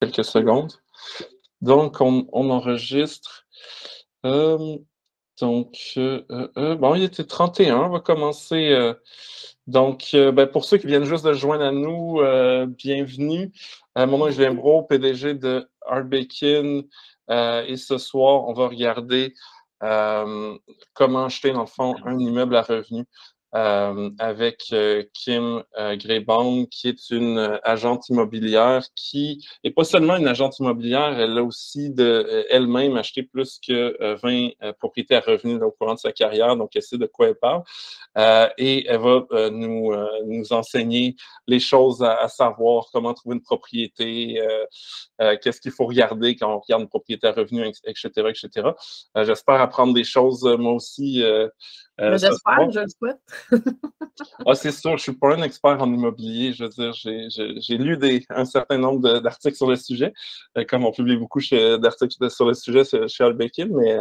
quelques secondes. Donc, on enregistre. Bon, il était 31. On va commencer. Pour ceux qui viennent juste de se joindre à nous, bienvenue. Mon nom est Julien Brault, PDG de Arbekin. Et ce soir, on va regarder comment acheter, dans le fond, un immeuble à revenu avec Kim Greybaum, qui est une agente immobilière qui n'est pas seulement une agente immobilière, elle a aussi elle-même acheté plus que 20 propriétés à revenus au courant de sa carrière, donc elle sait de quoi elle parle. Et elle va nous enseigner les choses à savoir, comment trouver une propriété, qu'est-ce qu'il faut regarder quand on regarde une propriété à revenus, etc., etc. J'espère apprendre des choses, moi aussi, ce soir. J'espère, je le souhaite. C'est sûr, je ne suis pas un expert en immobilier. Je veux dire, j'ai lu un certain nombre d'articles sur le sujet, comme on publie beaucoup d'articles sur le sujet chez Arbekin, mais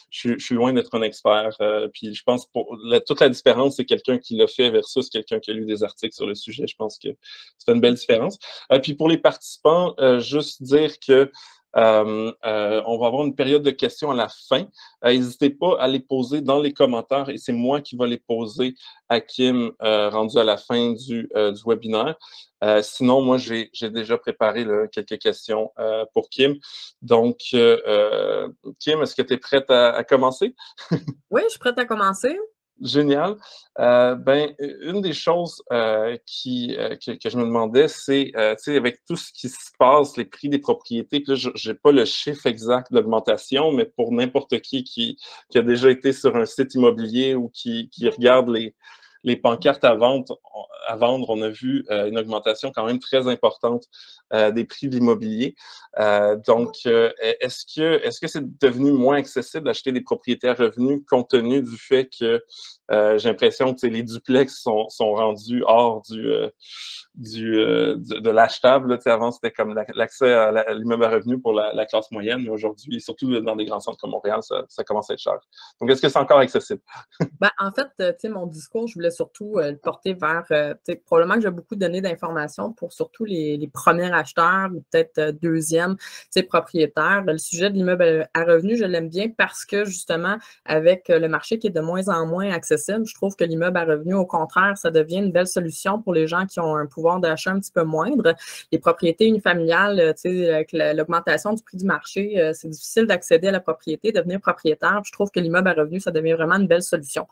je suis loin d'être un expert. Puis je pense que toute la différence, c'est quelqu'un qui l'a fait versus quelqu'un qui a lu des articles sur le sujet. Je pense que c'est une belle différence. Puis pour les participants, juste dire que on va avoir une période de questions à la fin. N'hésitez pas à les poser dans les commentaires et c'est moi qui vais les poser à Kim rendu à la fin du webinaire. Sinon, moi, j'ai déjà préparé quelques questions pour Kim. Donc, Kim, est-ce que tu es prête à commencer? Oui, je suis prête à commencer. Génial. Une des choses que je me demandais, c'est, tu sais, avec tout ce qui se passe, les prix des propriétés, puis là, je n'ai pas le chiffre exact d'augmentation, mais pour n'importe qui a déjà été sur un site immobilier ou qui regarde les pancartes à vendre, on a vu une augmentation quand même très importante des prix de l'immobilier. Est-ce que c'est devenu moins accessible d'acheter des propriétés à revenus compte tenu du fait que j'ai l'impression que les duplex sont rendus hors de l'achetable. Avant, c'était comme l'accès à l'immeuble à revenus pour la classe moyenne, mais aujourd'hui, surtout dans des grands centres comme Montréal, ça commence à être cher. Donc, est-ce que c'est encore accessible? En fait, mon discours, je voulais surtout le porter vers, probablement que j'ai beaucoup donné d'informations pour surtout les premiers acheteurs ou peut-être deuxièmes propriétaires. Le sujet de l'immeuble à revenus, je l'aime bien parce que justement, avec le marché qui est de moins en moins accessible, je trouve que l'immeuble à revenus, au contraire, ça devient une belle solution pour les gens qui ont un pouvoir d'achat un petit peu moindre. Les propriétés unifamiliales, avec l'augmentation du prix du marché, c'est difficile d'accéder à la propriété, devenir propriétaire. Je trouve que l'immeuble à revenus, ça devient vraiment une belle solution.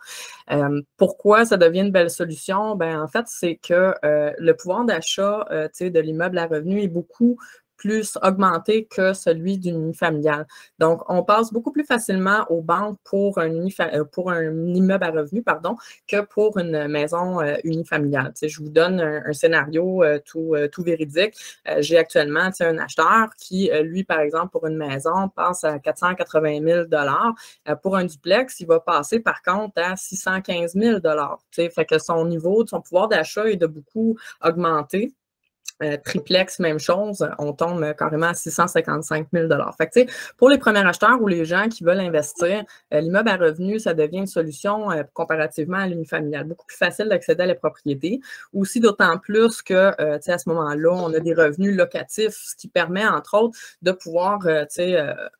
Pourquoi ça devient une belle solution? En fait, c'est que le pouvoir d'achat de l'immeuble à revenus est beaucoup plus augmenté que celui d'une unifamiliale. Donc, on passe beaucoup plus facilement aux banques pour un immeuble à revenus, que pour une maison unifamiliale. Je vous donne un scénario tout véridique. J'ai actuellement un acheteur qui, lui, par exemple, pour une maison, passe à 480 000 pour un duplex, il va passer, par contre, à 615 000 Fait que son niveau, son pouvoir d'achat est de beaucoup augmenté. Triplex, même chose, on tombe carrément à 655 000 Fait que, pour les premiers acheteurs ou les gens qui veulent investir, l'immeuble à revenus, ça devient une solution comparativement à l'unifamilial. Beaucoup plus facile d'accéder à la propriété. Aussi, d'autant plus que, à ce moment-là, on a des revenus locatifs, ce qui permet, entre autres, de pouvoir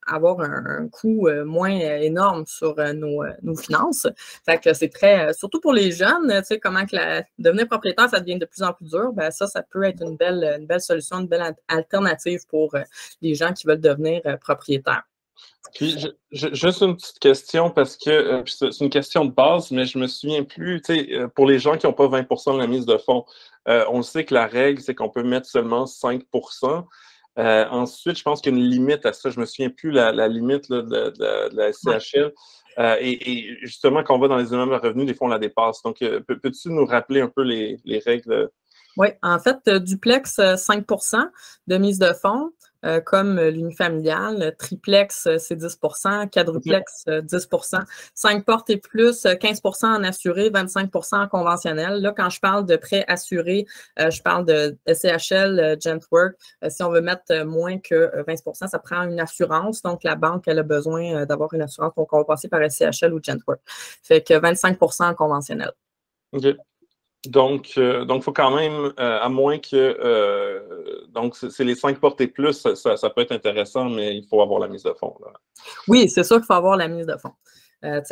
avoir un coût moins énorme sur nos finances. Fait que c'est très, surtout pour les jeunes, comment que devenir propriétaire, ça devient de plus en plus dur, ça peut être une belle solution, une belle alternative pour les gens qui veulent devenir propriétaires. Puis, juste une petite question, parce que c'est une question de base, mais je me souviens plus, pour les gens qui n'ont pas 20 de la mise de fonds, on sait que la règle, c'est qu'on peut mettre seulement 5 ensuite, je pense qu'il y a une limite à ça. Je ne me souviens plus la limite là, de la SCHL. Et justement, quand on va dans les immeubles à revenus, des fois, on la dépasse. Donc, peux-tu nous rappeler un peu les règles? Oui, en fait, duplex, 5 de mise de fonds, comme l'unifamilial. Triplex, c'est 10 quadruplex, 10 5 portes et plus, 15 en assuré, 25 en conventionnel. Là, quand je parle de prêt assuré, je parle de SCHL, Gentwork. Si on veut mettre moins que 20 ça prend une assurance. Donc, la banque, elle a besoin d'avoir une assurance pour qu'on va passer par SCHL ou Gentwork. Fait que 25 en conventionnel. OK. Donc, faut quand même, à moins que, donc, c'est les 5 portes et plus, ça peut être intéressant, mais il faut avoir la mise de fonds, là. Oui, c'est sûr qu'il faut avoir la mise de fonds.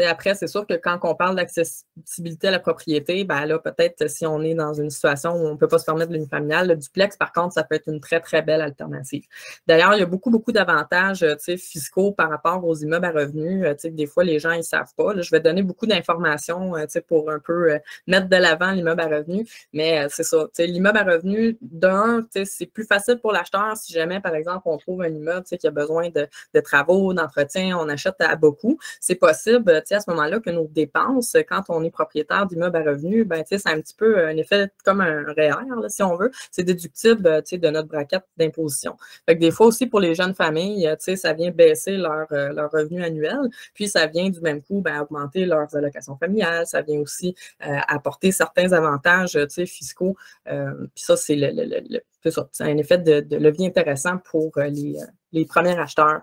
Après, c'est sûr que quand on parle d'accessibilité à la propriété, ben là, peut-être si on est dans une situation où on ne peut pas se permettre l'unifamilial, le duplex, par contre, ça peut être une très, très belle alternative. D'ailleurs, il y a beaucoup, beaucoup d'avantages fiscaux par rapport aux immeubles à revenus. Des fois, les gens, ils ne savent pas. Là, je vais donner beaucoup d'informations pour un peu mettre de l'avant l'immeuble à revenus, mais c'est ça. L'immeuble à revenus, d'un, c'est plus facile pour l'acheteur si jamais, par exemple, on trouve un immeuble qui a besoin de travaux, d'entretien, on achète à beaucoup. C'est possible à ce moment-là que nos dépenses, quand on est propriétaire d'immeubles à revenus, ben, c'est un petit peu un effet comme un REER, là, si on veut. C'est déductible de notre braquette d'imposition. Fait que des fois aussi, pour les jeunes familles, ça vient baisser leur revenu annuel, puis ça vient du même coup augmenter leurs allocations familiales, ça vient aussi apporter certains avantages fiscaux. Puis ça, c'est c'est un effet de levier intéressant pour les premiers acheteurs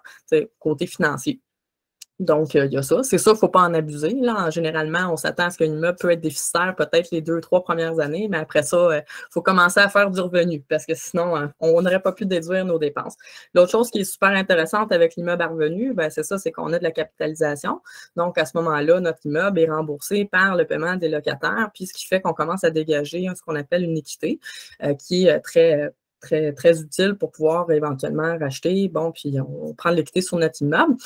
côté financier. Donc, il y a ça. C'est ça, il ne faut pas en abuser. Là. Généralement, on s'attend à ce qu'un immeuble peut être déficitaire peut-être les 2-3 premières années, mais après ça, il faut commencer à faire du revenu parce que sinon, on n'aurait pas pu déduire nos dépenses. L'autre chose qui est super intéressante avec l'immeuble à revenu, ben, c'est ça, c'est qu'on a de la capitalisation. Donc, à ce moment-là, notre immeuble est remboursé par le paiement des locataires, puis ce qui fait qu'on commence à dégager ce qu'on appelle une équité qui est très, très utile pour pouvoir éventuellement racheter. Bon, puis on prend l'équité sur notre immeuble.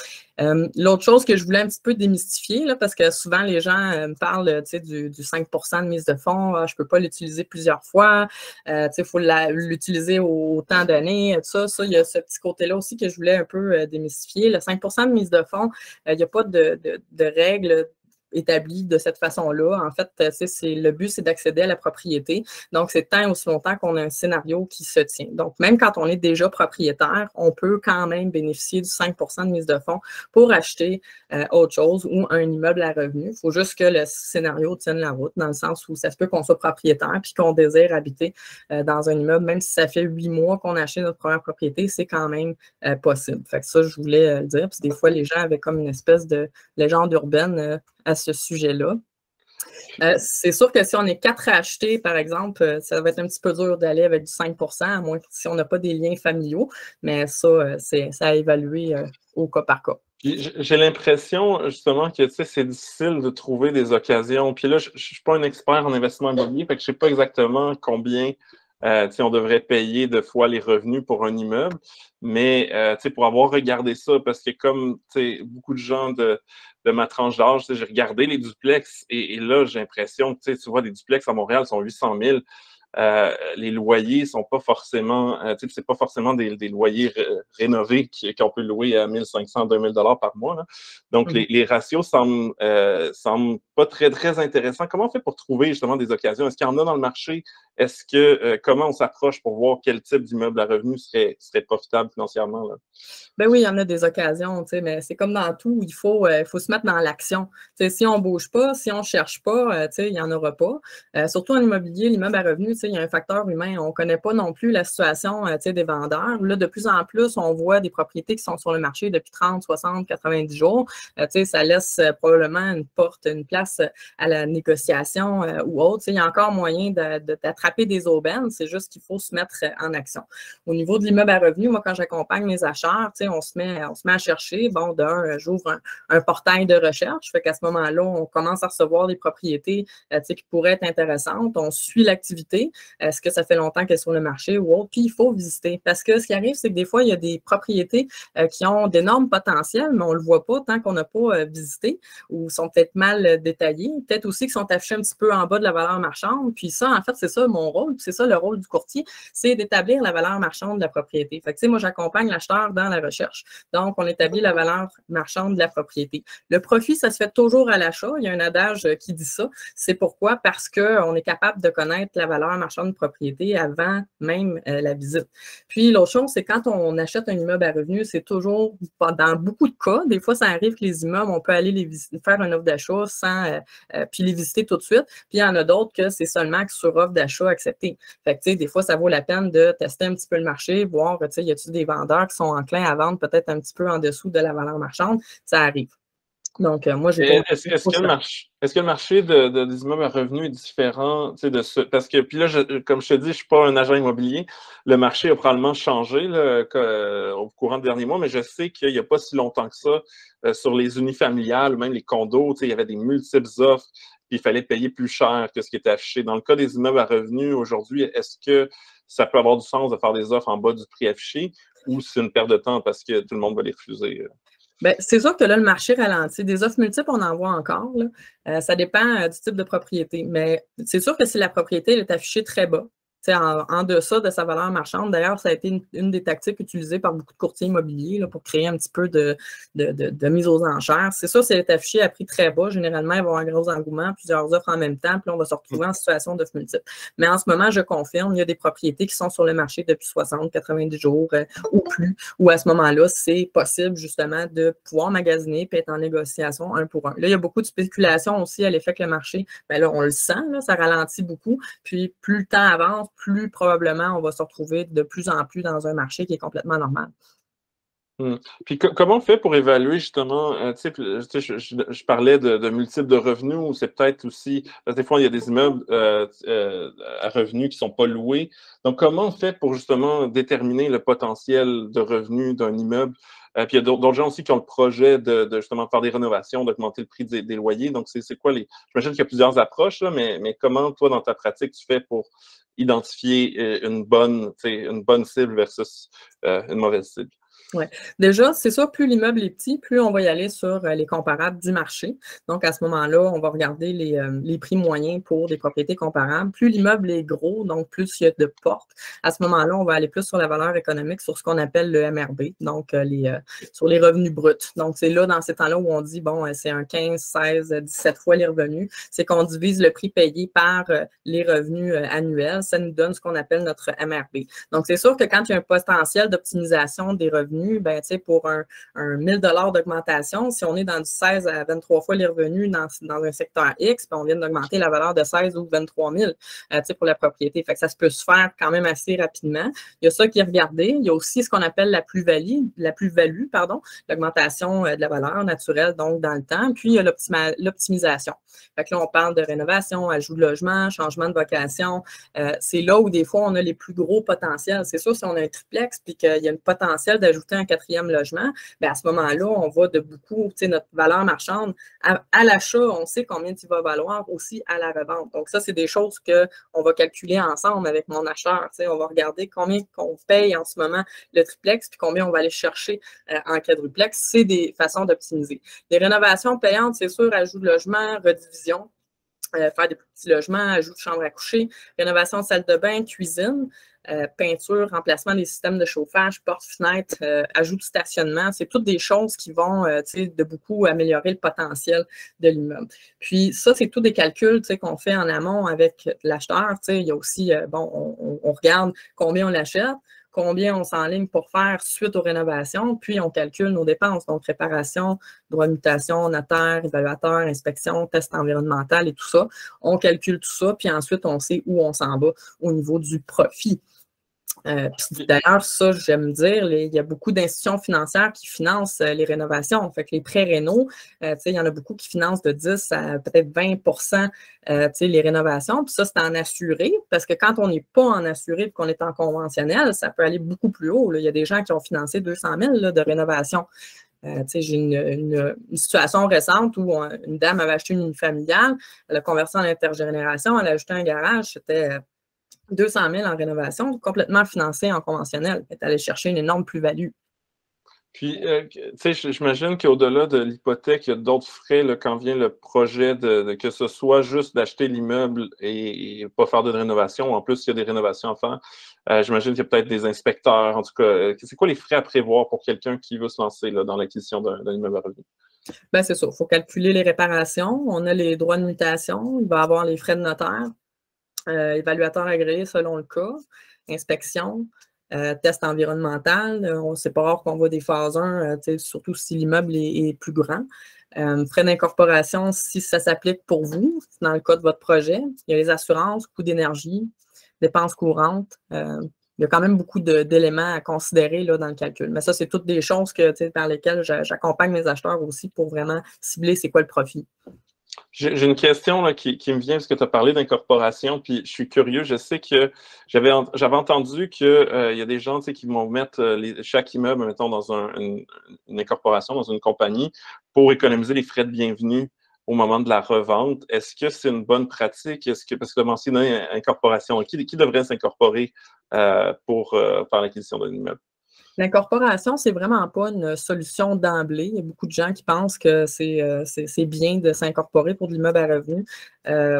L'autre chose que je voulais un petit peu démystifier, là, parce que souvent les gens me parlent du 5 de mise de fonds, je ne peux pas l'utiliser plusieurs fois, il faut l'utiliser autant d'années, tout ça. Ça, il y a ce petit côté-là aussi que je voulais un peu démystifier. Le 5 de mise de fonds, il n'y a pas de règles établi de cette façon-là. En fait, le but, c'est d'accéder à la propriété. Donc, c'est tant et aussi longtemps qu'on a un scénario qui se tient. Donc, même quand on est déjà propriétaire, on peut quand même bénéficier du 5 de mise de fonds pour acheter autre chose ou un immeuble à revenu. Il faut juste que le scénario tienne la route, dans le sens où ça se peut qu'on soit propriétaire puis qu'on désire habiter dans un immeuble, même si ça fait 8 mois qu'on a acheté notre première propriété, c'est quand même possible. Fait que ça, je voulais le dire. Puis des fois, les gens avaient comme une espèce de légende urbaine à ce sujet-là. C'est sûr que si on est 4 à acheter, par exemple, ça va être un petit peu dur d'aller avec du 5 à moins que si on n'a pas des liens familiaux, mais ça, c'est à évaluer au cas par cas. J'ai l'impression, justement, que c'est difficile de trouver des occasions. Puis là, je ne suis pas un expert en investissement immobilier, fait que je ne sais pas exactement combien on devrait payer de fois les revenus pour un immeuble. Mais pour avoir regardé ça, parce que comme beaucoup de gens de ma tranche d'âge, j'ai regardé les duplex et là, j'ai l'impression que tu vois, des duplex à Montréal sont 800 000. Les loyers sont pas forcément, c'est pas forcément des loyers rénovés qu'on peut louer à 1500, 2000 $ par mois. Là. Donc, les ratios semblent pas très, très intéressants. Comment on fait pour trouver justement des occasions? Est-ce qu'il y en a dans le marché? Est-ce que, comment on s'approche pour voir quel type d'immeuble à revenus serait profitable financièrement? Là? Ben oui, il y en a des occasions, mais c'est comme dans tout, il faut se mettre dans l'action. Si on ne bouge pas, si on ne cherche pas, il n'y en aura pas. Surtout en immobilier, l'immeuble à revenus, il y a un facteur humain. On ne connaît pas non plus la situation des vendeurs. Là, de plus en plus, on voit des propriétés qui sont sur le marché depuis 30, 60, 90 jours. Ça laisse probablement une place à la négociation ou autre. Il y a encore moyen d'attraper des aubaines. C'est juste qu'il faut se mettre en action. Au niveau de l'immeuble à revenus, moi, quand j'accompagne mes acheteurs, on se met à chercher. Bon, j'ouvre un portail de recherche. Fait qu'à ce moment-là, on commence à recevoir des propriétés qui pourraient être intéressantes. On suit l'activité. Est-ce que ça fait longtemps qu'elle est sur le marché ou autre? Puis, il faut visiter. Parce que ce qui arrive, c'est que des fois, il y a des propriétés qui ont d'énormes potentiels, mais on ne le voit pas tant qu'on n'a pas visité ou sont peut-être mal détaillés. Peut-être aussi qu'ils sont affichés un petit peu en bas de la valeur marchande. Puis ça, en fait, c'est ça mon rôle. C'est ça le rôle du courtier, c'est d'établir la valeur marchande de la propriété. Fait que, moi, j'accompagne l'acheteur dans la recherche. Donc, on établit la valeur marchande de la propriété. Le profit, ça se fait toujours à l'achat. Il y a un adage qui dit ça. C'est pourquoi? Parce qu'on est capable de connaître la valeur marchande de propriété avant même la visite. Puis, l'autre chose, c'est quand on achète un immeuble à revenus, c'est toujours, dans beaucoup de cas, des fois, ça arrive que les immeubles, on peut aller les visiter, faire une offre d'achat sans, puis les visiter tout de suite. Puis, il y en a d'autres que c'est seulement sur offre d'achat acceptée. Fait que, des fois, ça vaut la peine de tester un petit peu le marché, voir, y a-t-il des vendeurs qui sont enclins à vendre peut-être un petit peu en dessous de la valeur marchande? Ça arrive. Donc, moi, j'ai pas... Est-ce que le marché des immeubles à revenus est différent, parce que, puis là, comme je te dis, je ne suis pas un agent immobilier, le marché a probablement changé là, au courant des derniers mois, mais je sais qu'il n'y a pas si longtemps que ça, sur les unifamiliales, même les condos, il y avait des multiples offres, puis il fallait payer plus cher que ce qui était affiché. Dans le cas des immeubles à revenus, aujourd'hui, est-ce que ça peut avoir du sens de faire des offres en bas du prix affiché ou c'est une perte de temps parce que tout le monde va les refuser? Bien, c'est sûr que là, le marché ralentit. Des offres multiples, on en voit encore, là. Ça dépend du type de propriété. Mais c'est sûr que si la propriété est affichée très bas, en deçà de sa valeur marchande. D'ailleurs, ça a été une des tactiques utilisées par beaucoup de courtiers immobiliers là, pour créer un petit peu de mise aux enchères. C'est sûr, si elle est affichée à prix très bas, généralement, il va y avoir un gros engouement, plusieurs offres en même temps, puis là, on va se retrouver en situation d'offre multiple. Mais en ce moment, je confirme, il y a des propriétés qui sont sur le marché depuis 60, 90 jours ou plus, où à ce moment-là, c'est possible justement de pouvoir magasiner et être en négociation un pour un. Là, il y a beaucoup de spéculation aussi à l'effet que le marché, bien là, on le sent, là, ça ralentit beaucoup. Puis plus le temps avance, plus probablement on va se retrouver de plus en plus dans un marché qui est complètement normal. Puis comment on fait pour évaluer justement, je parlais de multiples de revenus, ou c'est peut-être aussi, parce que des fois, il y a des immeubles à revenus qui ne sont pas loués. Donc, comment on fait pour justement déterminer le potentiel de revenus d'un immeuble? Puis il y a d'autres gens aussi qui ont le projet de justement faire des rénovations, d'augmenter le prix des loyers. Donc, c'est quoi les... J'imagine qu'il y a plusieurs approches, là, mais comment, toi, dans ta pratique, tu fais pour identifier une bonne cible versus une mauvaise cible? Oui. Déjà, c'est sûr, plus l'immeuble est petit, plus on va y aller sur les comparables du marché. Donc, à ce moment-là, on va regarder les prix moyens pour des propriétés comparables. Plus l'immeuble est gros, donc plus il y a de portes, à ce moment-là, on va aller plus sur la valeur économique, sur ce qu'on appelle le MRB, donc sur les revenus bruts. Donc, c'est là, dans ces temps-là, où on dit, bon, c'est un 15, 16, 17 fois les revenus. C'est qu'on divise le prix payé par les revenus annuels. Ça nous donne ce qu'on appelle notre MRB. Donc, c'est sûr que quand il y a un potentiel d'optimisation des revenus, ben, pour un 1000 $ d'augmentation, si on est dans du 16 à 23 fois les revenus dans un secteur X, ben, on vient d'augmenter la valeur de 16 ou 23 000 pour la propriété. Fait que ça se peut se faire quand même assez rapidement. Il y a ça qui est regardé. Il y a aussi ce qu'on appelle la plus-value, l'augmentation de la valeur naturelle, donc dans le temps. Puis, il y a l'optimisation. Fait que là, on parle de rénovation, ajout de logement, changement de vocation. C'est là où, des fois, on a les plus gros potentiels. C'est sûr, si on a un triplex puis qu'il y a un potentiel d'ajouter un 4e logement, bien, à ce moment-là, on va de beaucoup, notre valeur marchande à l'achat, on sait combien il va valoir aussi à la revente. Donc, ça, c'est des choses qu'on va calculer ensemble avec mon acheteur. On va regarder combien on paye en ce moment le triplex puis combien on va aller chercher en quadruplex. C'est des façons d'optimiser. Les rénovations payantes, c'est sûr, ajout de logement, redivision. Faire des petits logements, ajout de chambre à coucher, rénovation de salle de bain, cuisine, peinture, remplacement des systèmes de chauffage, portes, fenêtres, ajout de stationnement. C'est toutes des choses qui vont de beaucoup améliorer le potentiel de l'immeuble. Puis ça, c'est tous des calculs qu'on fait en amont avec l'acheteur. Il y a aussi, on regarde combien on l'achète, combien on s'enligne pour faire suite aux rénovations, puis on calcule nos dépenses, donc réparation, droit de mutation, notaire, évaluateur, inspection, test environnemental et tout ça. On calcule tout ça, puis ensuite, on sait où on s'en va au niveau du profit. D'ailleurs, ça, j'aime dire, il y a beaucoup d'institutions financières qui financent les rénovations. Fait que les prêts rénaux, il y en a beaucoup qui financent de 10 à peut-être 20 les rénovations. Puis ça, c'est en assuré, parce que quand on n'est pas en assuré et qu'on est en conventionnel, ça peut aller beaucoup plus haut. Là. Il y a des gens qui ont financé 200 000 là, de rénovation. J'ai une situation récente où une dame avait acheté une familiale, elle a converti en intergénération, elle a ajouté un garage, c'était 200 000 en rénovation, complètement financé en conventionnel. Elle est allée chercher une énorme plus-value. Puis, j'imagine qu'au-delà de l'hypothèque, il y a d'autres frais là, quand vient le projet que ce soit juste d'acheter l'immeuble et pas faire de rénovation. En plus, il y a des rénovations à faire. J'imagine qu'il y a peut-être des inspecteurs. En tout cas, c'est quoi les frais à prévoir pour quelqu'un qui veut se lancer là, dans l'acquisition d'un immeuble à revenus? Bien, c'est ça. Il faut calculer les réparations. On a les droits de mutation. Il va y avoir les frais de notaire. Évaluateur agréé selon le cas. Inspection. Test environnemental, c'est pas rare qu'on voit des phases 1, surtout si l'immeuble est plus grand. Frais d'incorporation, si ça s'applique pour vous, dans le cas de votre projet. Il y a les assurances, coûts d'énergie, dépenses courantes, il y a quand même beaucoup d'éléments à considérer là, dans le calcul. Mais ça, c'est toutes des choses par lesquelles j'accompagne mes acheteurs aussi pour vraiment cibler c'est quoi le profit. J'ai une question là, qui me vient parce que tu as parlé d'incorporation, puis je suis curieux. Je sais que j'avais entendu qu'il y a des gens qui vont mettre chaque immeuble, mettons, dans une incorporation, dans une compagnie, pour économiser les frais de bienvenue au moment de la revente. Est-ce que c'est une bonne pratique? Parce que tu as mentionné incorporation, qui devrait s'incorporer pour faire l'acquisition d'un immeuble? L'incorporation, c'est vraiment pas une solution d'emblée. Il y a beaucoup de gens qui pensent que c'est bien de s'incorporer pour de l'immeuble à revenus.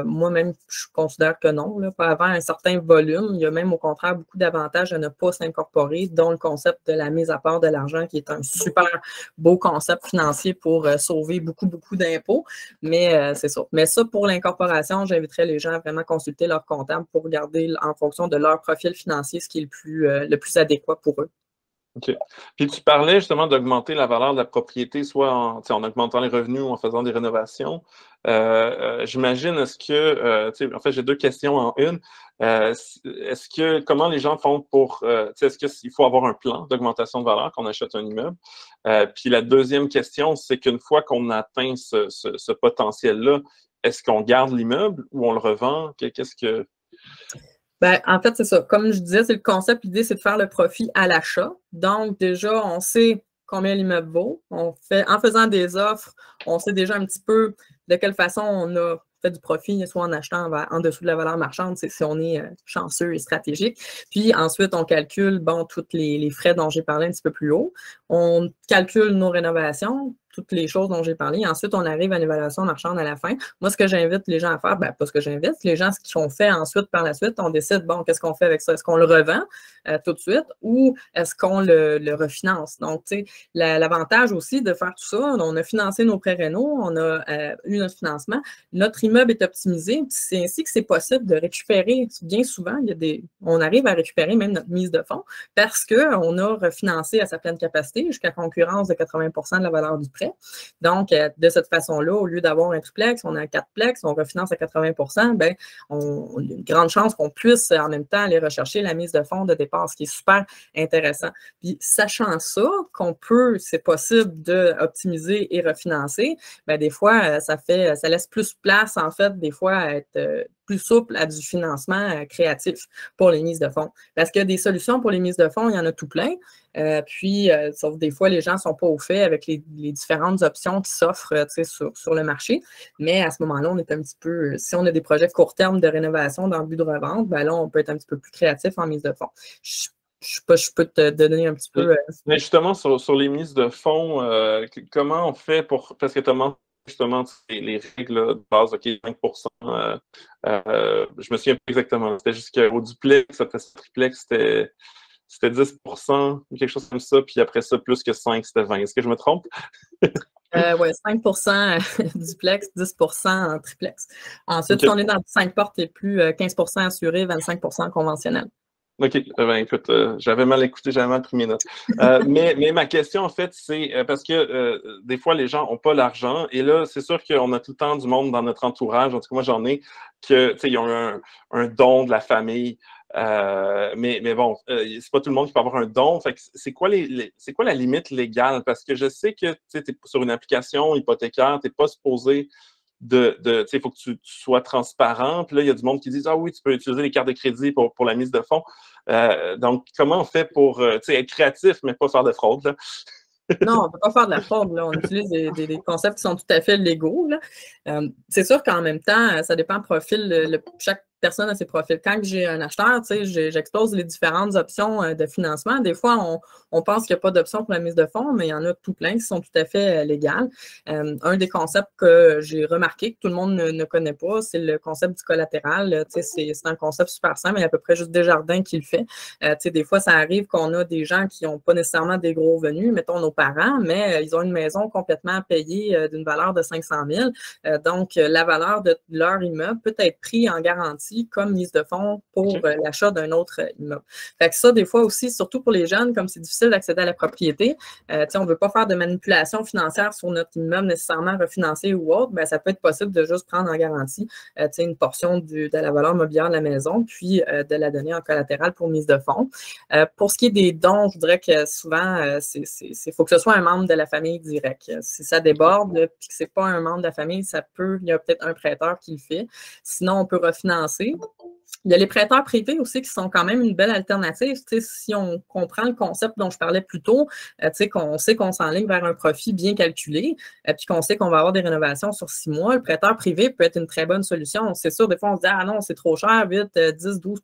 Moi-même, je considère que non. Là. Pas avant un certain volume, il y a même au contraire beaucoup d'avantages à ne pas s'incorporer, dont le concept de la mise à part de l'argent, qui est un super beau concept financier pour sauver beaucoup, beaucoup d'impôts. Mais c'est ça. Mais ça, pour l'incorporation, j'inviterais les gens à vraiment consulter leur comptable pour regarder en fonction de leur profil financier ce qui est le plus adéquat pour eux. OK. Puis tu parlais justement d'augmenter la valeur de la propriété, soit en augmentant les revenus ou en faisant des rénovations. J'imagine, en fait, j'ai deux questions en une. Comment les gens font pour, est-ce qu'il faut avoir un plan d'augmentation de valeur quand on achète un immeuble? Puis la deuxième question, c'est qu'une fois qu'on atteint ce potentiel-là, est-ce qu'on garde l'immeuble ou on le revend? Qu'est-ce que... Ben, en fait, c'est ça. Comme je disais, c'est le concept. L'idée, c'est de faire le profit à l'achat. Donc, déjà, on sait combien l'immeuble vaut. En faisant des offres, on sait déjà un petit peu de quelle façon on a fait du profit, soit en achetant en dessous de la valeur marchande, si on est chanceux et stratégique. Puis ensuite, on calcule, tous les frais dont j'ai parlé un petit peu plus haut. On calcule nos rénovations, toutes les choses dont j'ai parlé. Ensuite, on arrive à l'évaluation marchande à la fin. Moi, ce que j'invite les gens à faire, pas ce que j'invite, les gens, ce qu'ils ont fait ensuite, par la suite, on décide, qu'est-ce qu'on fait avec ça? Est-ce qu'on le revend tout de suite ou est-ce qu'on le refinance? Donc, tu sais, l'avantage aussi de faire tout ça, on a financé nos prêts rénaux, on a eu notre financement, notre immeuble est optimisé, c'est ainsi que c'est possible de récupérer, bien souvent, on arrive à récupérer même notre mise de fonds parce qu'on a refinancé à sa pleine capacité jusqu'à concurrence de 80% de la valeur du prêt. Donc, de cette façon-là, au lieu d'avoir un triplex, on a un quatreplex, on refinance à 80%, on a une grande chance qu'on puisse en même temps aller rechercher la mise de fonds de départ, ce qui est super intéressant. Puis, sachant ça, c'est possible d'optimiser et refinancer, des fois, ça laisse plus place, en fait, des fois, à être plus souple à du financement créatif pour les mises de fonds. Parce que des solutions pour les mises de fonds, il y en a tout plein. Sauf des fois, les gens ne sont pas au fait avec les différentes options qui s'offrent sur le marché. Mais à ce moment-là, on est un petit peu, si on a des projets court terme de rénovation dans le but de revente, là, on peut être un petit peu plus créatif en mise de fonds. Je peux te donner un petit peu. Mais justement, sur les mises de fonds, comment on fait pour. Parce que tu as mentionné justement les règles de base, OK, 5%. Je me souviens plus exactement. C'était juste qu'au duplex, après ce triplex, c'était 10% ou quelque chose comme ça. Puis après ça, plus que 5, c'était 20. Est-ce que je me trompe? Oui, 5% duplex, 10% en triplex. Ensuite, si on est dans 5 portes et plus, 15% assuré, 25% conventionnel. OK. Écoute, j'avais mal écouté, j'avais mal pris mes notes. Mais ma question, en fait, c'est parce que des fois, les gens n'ont pas l'argent. Et là, c'est sûr qu'on a tout le temps du monde dans notre entourage. En tout cas, moi, j'en ai ils ont un don de la famille. Mais bon, c'est pas tout le monde qui peut avoir un don. Fait que c'est quoi la limite légale? Parce que je sais que tu es sur une application hypothécaire, tu n'es pas supposé il faut que tu sois transparent. Puis là, il y a du monde qui dit ah oui, tu peux utiliser les cartes de crédit pour la mise de fonds. Donc, comment on fait pour être créatif, mais pas faire de fraude, là? Non, on ne peut pas faire de la fraude. Là. On utilise des concepts qui sont tout à fait légaux. C'est sûr qu'en même temps, ça dépend profil. Chaque personne a ses profils. Quand j'ai un acheteur, j'expose les différentes options de financement. Des fois, on pense qu'il n'y a pas d'option pour la mise de fonds, mais il y en a tout plein qui sont tout à fait légales. Un des concepts que j'ai remarqué, que tout le monde ne connaît pas, c'est le concept du collatéral. C'est un concept super simple, il y a à peu près juste Desjardins qui le fait. Des fois, ça arrive qu'on a des gens qui n'ont pas nécessairement des gros revenus, mettons nos parents, mais ils ont une maison complètement payée d'une valeur de 500 000. Donc, la valeur de leur immeuble peut être prise en garantie aussi comme mise de fonds pour l'achat d'un autre immeuble. Fait que ça, des fois aussi, surtout pour les jeunes, comme c'est difficile d'accéder à la propriété, on ne veut pas faire de manipulation financière sur notre immeuble nécessairement refinancé ou autre, ben, ça peut être possible de juste prendre en garantie une portion de la valeur mobilière de la maison, puis de la donner en collatéral pour mise de fonds. Pour ce qui est des dons, je voudrais que souvent, il faut que ce soit un membre de la famille direct. Si ça déborde, puis que ce n'est pas un membre de la famille, il y a peut-être un prêteur qui le fait. Sinon, on peut refinancer. Il y a les prêteurs privés aussi qui sont quand même une belle alternative. Si on comprend le concept dont je parlais plus tôt, qu'on sait qu'on s'enligne vers un profit bien calculé, puis qu'on sait qu'on va avoir des rénovations sur 6 mois, le prêteur privé peut être une très bonne solution. C'est sûr, des fois, on se dit « Ah non, c'est trop cher, vite, 10-12 »,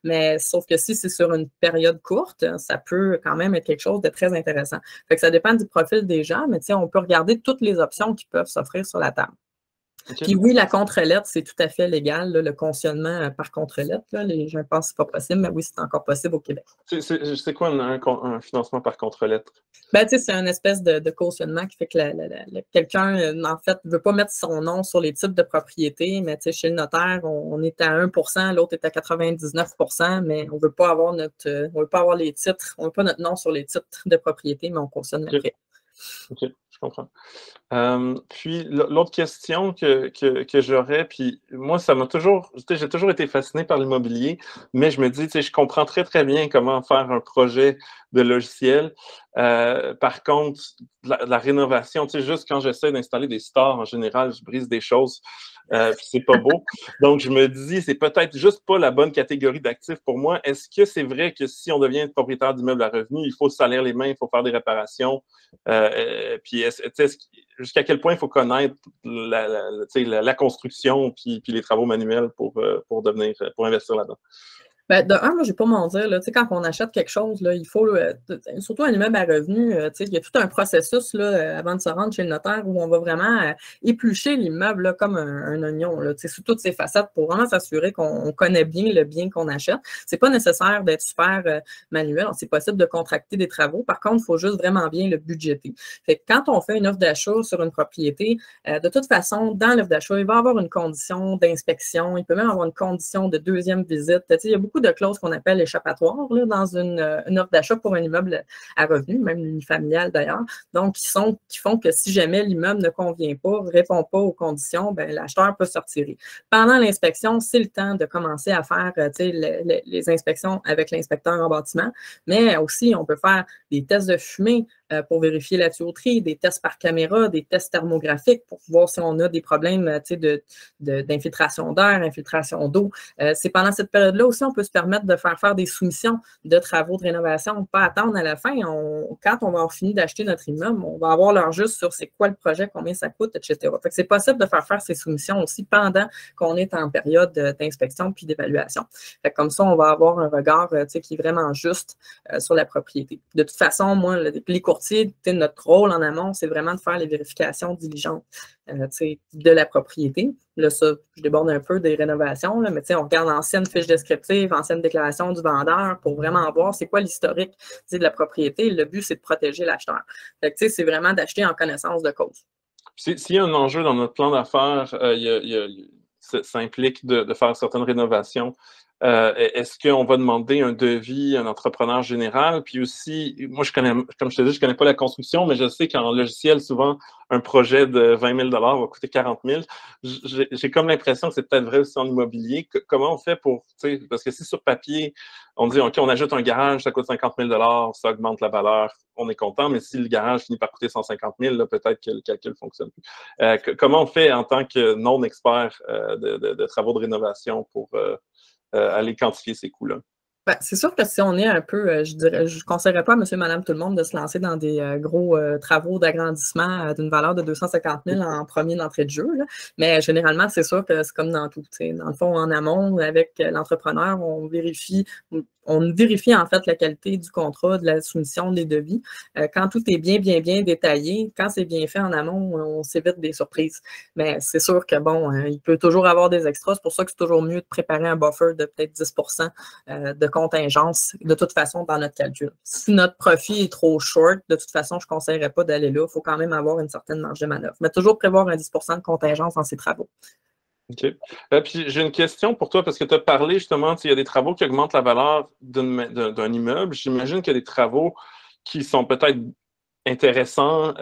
mais sauf que si c'est sur une période courte, ça peut quand même être quelque chose de très intéressant. Fait que ça dépend du profil des gens, mais on peut regarder toutes les options qui peuvent s'offrir sur la table. Puis oui, la contre-lettre, c'est tout à fait légal, là, le cautionnement par contre-lettre. Les gens pensent que ce n'est pas possible, mais oui, c'est encore possible au Québec. C'est quoi un financement par contre-lettre? Ben, c'est une espèce de cautionnement qui fait que quelqu'un, en fait, ne veut pas mettre son nom sur les titres de propriété, mais chez le notaire, on est à 1 %, l'autre est à 99 %, mais on ne veut pas avoir les titres, on ne veut pas notre nom sur les titres de propriété, mais on cautionne le prêt. OK, je comprends. Puis l'autre question que j'aurais, puis moi, j'ai toujours été fasciné par l'immobilier, mais je me dis, je comprends très, très bien comment faire un projet de logiciel. Par contre, la rénovation, juste quand j'essaie d'installer des stores, en général, je brise des choses. Puis c'est pas beau. Donc, je me dis, c'est peut-être juste pas la bonne catégorie d'actifs pour moi. Est-ce que c'est vrai que si on devient propriétaire d'immeuble à revenu, il faut se salir les mains, il faut faire des réparations? Puis jusqu'à quel point il faut connaître la construction puis les travaux manuels pour investir là-dedans? Ben, de un, moi, je vais pas m'en dire. Là, quand on achète quelque chose, là, il faut, surtout un immeuble à revenu, il y a tout un processus là, avant de se rendre chez le notaire où on va vraiment éplucher l'immeuble là, comme un oignon, là, sous toutes ses facettes pour vraiment s'assurer qu'on connaît bien le bien qu'on achète. C'est pas nécessaire d'être super manuel. C'est possible de contracter des travaux. Par contre, il faut juste vraiment bien le budgéter. Fait que quand on fait une offre d'achat sur une propriété, de toute façon, dans l'offre d'achat, il va y avoir une condition d'inspection. Il peut même avoir une condition de deuxième visite. Il y a beaucoup de clauses qu'on appelle échappatoires là, dans une offre d'achat pour un immeuble à revenu, même unifamilial d'ailleurs, donc qui font que si jamais l'immeuble ne convient pas, ne répond pas aux conditions, ben, l'acheteur peut se retirer. Pendant l'inspection, c'est le temps de commencer à faire les inspections avec l'inspecteur en bâtiment, mais aussi on peut faire des tests de fumée pour vérifier la tuyauterie, des tests par caméra, des tests thermographiques pour voir si on a des problèmes d'infiltration d'air, infiltration d'eau. C'est pendant cette période-là aussi, on peut se permettre de faire des soumissions de travaux de rénovation, pas attendre à la fin. Quand on va avoir fini d'acheter notre immeuble, on va avoir l'heure juste sur c'est quoi le projet, combien ça coûte, etc. Fait que c'est possible de faire ces soumissions aussi pendant qu'on est en période d'inspection puis d'évaluation. Fait que comme ça, on va avoir un regard qui est vraiment juste sur la propriété. De toute façon, moi, les courtiers, notre rôle en amont, c'est vraiment de faire les vérifications diligentes de la propriété. Là, ça, je déborde un peu des rénovations, là, mais on regarde ancienne fiche descriptive, ancienne déclaration du vendeur pour vraiment voir c'est quoi l'historique de la propriété. Le but, c'est de protéger l'acheteur. C'est vraiment d'acheter en connaissance de cause. S'il y a un enjeu dans notre plan d'affaires, ça implique de faire certaines rénovations. Est-ce qu'on va demander un devis à un entrepreneur général? Puis aussi, moi, comme je te dis, je ne connais pas la construction, mais je sais qu'en logiciel, souvent, un projet de 20 000 va coûter 40 000. J'ai comme l'impression que c'est peut-être vrai aussi en immobilier. Comment on fait parce que si sur papier, on dit, OK, on ajoute un garage, ça coûte 50 000 ça augmente la valeur, on est content, mais si le garage finit par coûter 150 000 peut-être que le calcul ne fonctionne plus. Comment on fait en tant que non-expert de travaux de rénovation pour aller quantifier ces coûts-là? Ben, c'est sûr que si on est un peu, je ne conseillerais pas à monsieur, madame, tout le monde de se lancer dans des gros travaux d'agrandissement d'une valeur de 250 000 en premier d'entrée de jeu. Là. Mais généralement, c'est sûr que c'est comme dans tout. Dans le fond, en amont, avec l'entrepreneur, on vérifie en fait la qualité du contrat, de la soumission des devis. Quand tout est bien détaillé, quand c'est bien fait en amont, on s'évite des surprises. Mais c'est sûr que il peut toujours avoir des extras. C'est pour ça que c'est toujours mieux de préparer un buffer de peut-être 10 de contingence, de toute façon, dans notre calcul. Si notre profit est trop short, de toute façon, je ne conseillerais pas d'aller là. Il faut quand même avoir une certaine marge de manœuvre. Mais toujours prévoir un 10 de contingence dans ses travaux. OK. Puis j'ai une question pour toi, parce que tu as parlé justement, il y a des travaux qui augmentent la valeur d'un immeuble. J'imagine qu'il y a des travaux qui sont peut-être intéressants,